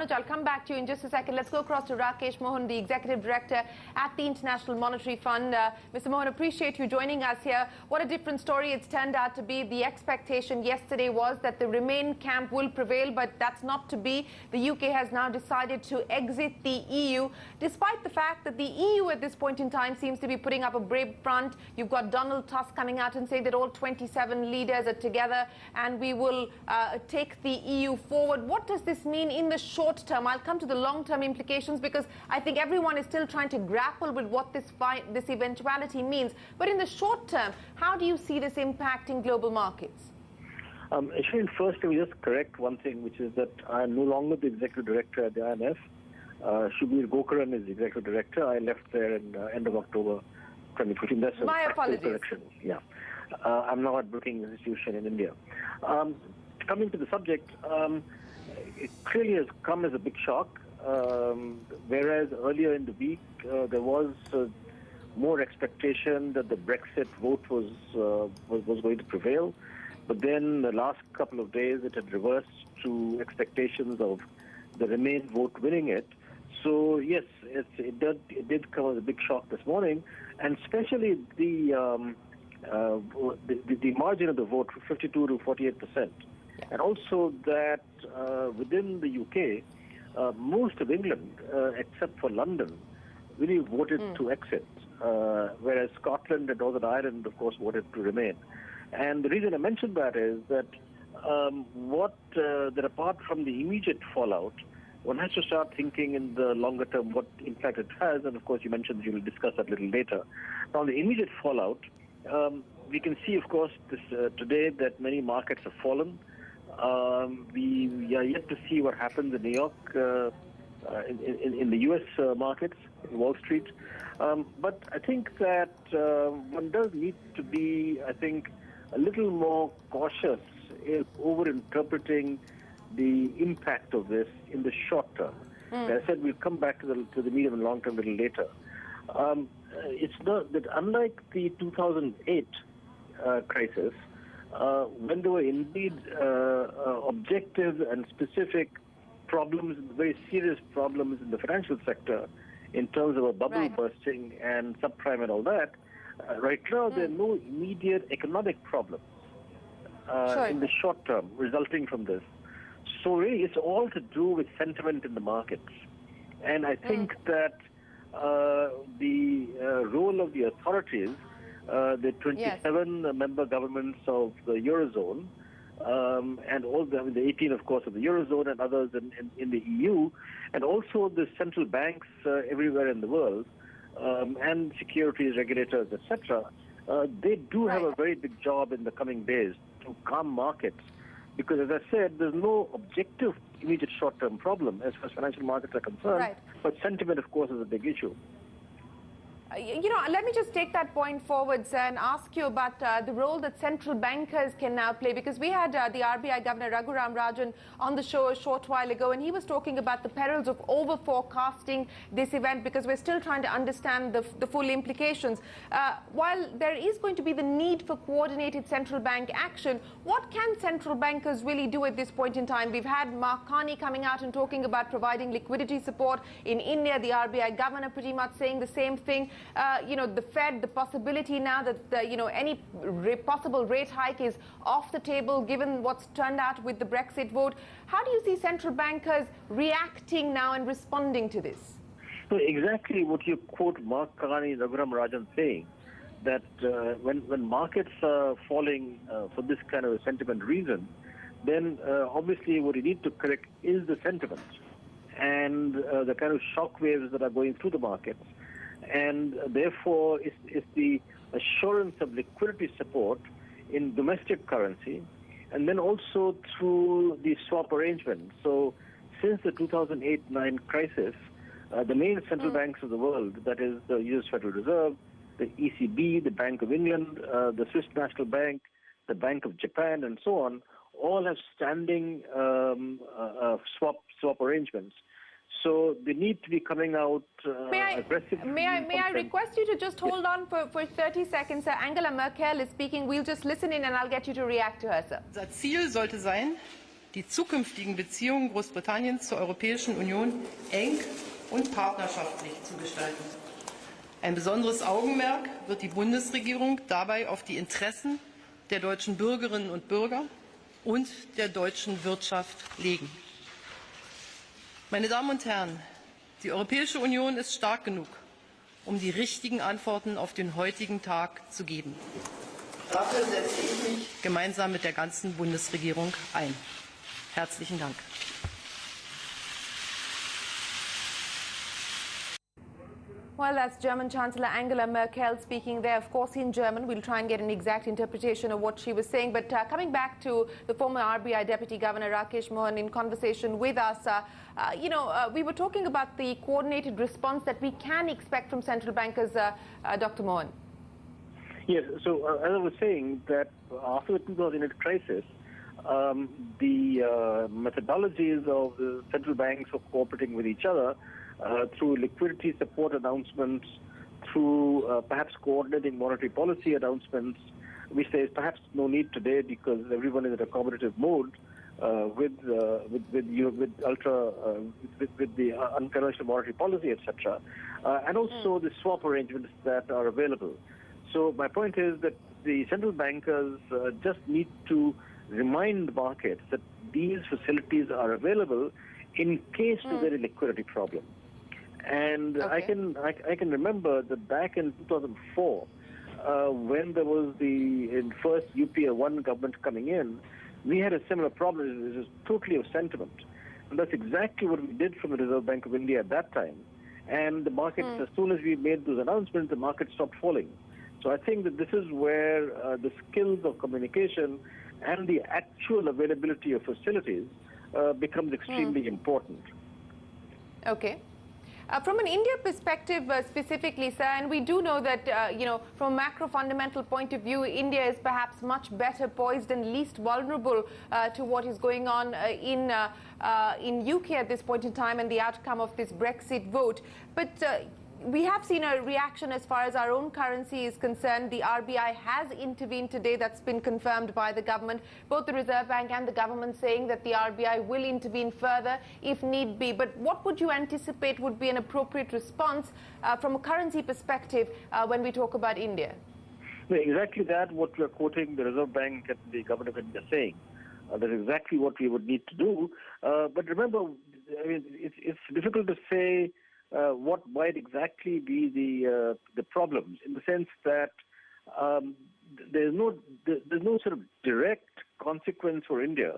I'll come back to you in just a second. Let's go across to Rakesh Mohan, the Executive Director at the International Monetary Fund. Mr. Mohan, appreciate you joining us here. What a different story it's turned out to be. The expectation yesterday was that the Remain camp will prevail, but that's not to be. The UK has now decided to exit the EU, despite the fact that the EU at this point in time seems to be putting up a brave front. You've got Donald Tusk coming out and saying that all 27 leaders are together and we will take the EU forward. What does this mean in the short term? I'll come to the long-term implications because I think everyone is still trying to grapple with what this eventuality means. But in the short term, how do you see this impacting global markets? Ashwin, first, let me just correct one thing, which is that I am no longer the Executive Director at the IMF. Shubir Gokaran is the Executive Director. I left there in end of October 2014. That's my apologies. Correction. Yeah. I'm now at Brookings Institution in India. Coming to the subject, it clearly has come as a big shock, whereas earlier in the week there was more expectation that the Brexit vote was going to prevail. But then the last couple of days it had reversed to expectations of the Remain vote winning it. So yes, it did come as a big shock this morning, and especially the margin of the vote from 52 to 48%. And also that within the UK, most of England, except for London, really voted to exit, whereas Scotland and Northern Ireland, of course, voted to remain. And the reason I mentioned that is that that apart from the immediate fallout, one has to start thinking in the longer term what impact it has. And of course, you mentioned you will discuss that a little later. Now, the immediate fallout, we can see, of course, this today that many markets have fallen. We are yet to see what happens in New York, in the U.S. markets, in Wall Street. But I think that one does need to be, I think, a little more cautious in over-interpreting the impact of this in the short term. As I said, we'll come back to the medium and long term a little later. It's not that, unlike the 2008 crisis, when there were indeed objective and specific problems, very serious problems in the financial sector in terms of a bubble bursting and subprime and all that, right now there are no immediate economic problems in the short term resulting from this. So really it's all to do with sentiment in the markets. And I think that the role of the authorities, the 27 member governments of the Eurozone, and all the 18, of course, of the Eurozone and others in the EU, and also the central banks everywhere in the world, and securities regulators, etc., they do have a very big job in the coming days to calm markets. Because, as I said, there's no objective immediate short-term problem as far as financial markets are concerned, but sentiment, of course, is a big issue. You know, let me just take that point forward, sir, and ask you about the role that central bankers can now play, because we had the RBI Governor Raghuram Rajan on the show a short while ago, and he was talking about the perils of over-forecasting this event because we're still trying to understand the full implications. While there is going to be the need for coordinated central bank action, what can central bankers really do at this point in time? We've had Mark Carney coming out and talking about providing liquidity support. In India, the RBI Governor pretty much saying the same thing. You know, the Fed, the possibility now that, you know, any possible rate hike is off the table given what's turned out with the Brexit vote. How do you see central bankers reacting now and responding to this? So exactly what you quote Mark Carney and Raghuram Rajan saying, that when markets are falling for this kind of a sentiment reason, then obviously what you need to correct is the sentiment and the kind of shock waves that are going through the markets. And therefore, it's the assurance of liquidity support in domestic currency, and then also through the swap arrangement. So since the 2008-9 crisis, the main central banks of the world, that is the US Federal Reserve, the ECB, the Bank of England, the Swiss National Bank, the Bank of Japan, and so on, all have standing swap arrangements. So they need to be coming out aggressively. May I request you to just hold on for 30 seconds, sir? Angela Merkel is speaking. We'll just listen in and I'll get you to react to her, sir. Unser Ziel sollte sein, die zukünftigen Beziehungen Großbritanniens zur Europäischen Union eng und partnerschaftlich zu gestalten. Ein besonderes Augenmerk wird die Bundesregierung dabei auf die Interessen der deutschen Bürgerinnen und Bürger und der deutschen Wirtschaft legen. Meine Damen und Herren, die Europäische Union ist stark genug, um die richtigen Antworten auf den heutigen Tag zu geben. Dafür setze ich mich gemeinsam mit der ganzen Bundesregierung ein. Herzlichen Dank. Well, that's German Chancellor Angela Merkel speaking there, of course, in German. We'll try and get an exact interpretation of what she was saying. But coming back to the former RBI Deputy Governor Rakesh Mohan in conversation with us, we were talking about the coordinated response that we can expect from central bankers, Dr. Mohan. Yes, so as I was saying, that after the 2008 crisis, the methodologies of the central banks of cooperating with each other through liquidity support announcements, through perhaps coordinating monetary policy announcements, which there is perhaps no need today because everyone is in a accommodative mode with the unconventional monetary policy, etc., and also the swap arrangements that are available. So my point is that the central bankers just need to remind markets that these facilities are available in case there's a liquidity problem. And okay. I can remember that back in 2004, when there was the first UPA 1 government coming in, we had a similar problem. It was totally of sentiment. And that's exactly what we did from the Reserve Bank of India at that time. And the markets, as soon as we made those announcements, the market stopped falling. So I think that this is where the skills of communication and the actual availability of facilities becomes extremely important. Okay. From an India perspective specifically, sir, and we do know that, from a macro fundamental point of view, India is perhaps much better poised and least vulnerable to what is going on in UK at this point in time and the outcome of this Brexit vote. But we have seen a reaction as far as our own currency is concerned. The RBI has intervened today. That's been confirmed by the government, both the Reserve Bank and the government saying that the RBI will intervene further if need be. But what would you anticipate would be an appropriate response from a currency perspective when we talk about India? Exactly that, what we are quoting the Reserve Bank and the government of India saying. That's exactly what we would need to do. But remember, I mean, it's difficult to say what might exactly be the problems, in the sense that there's no sort of direct consequence for India.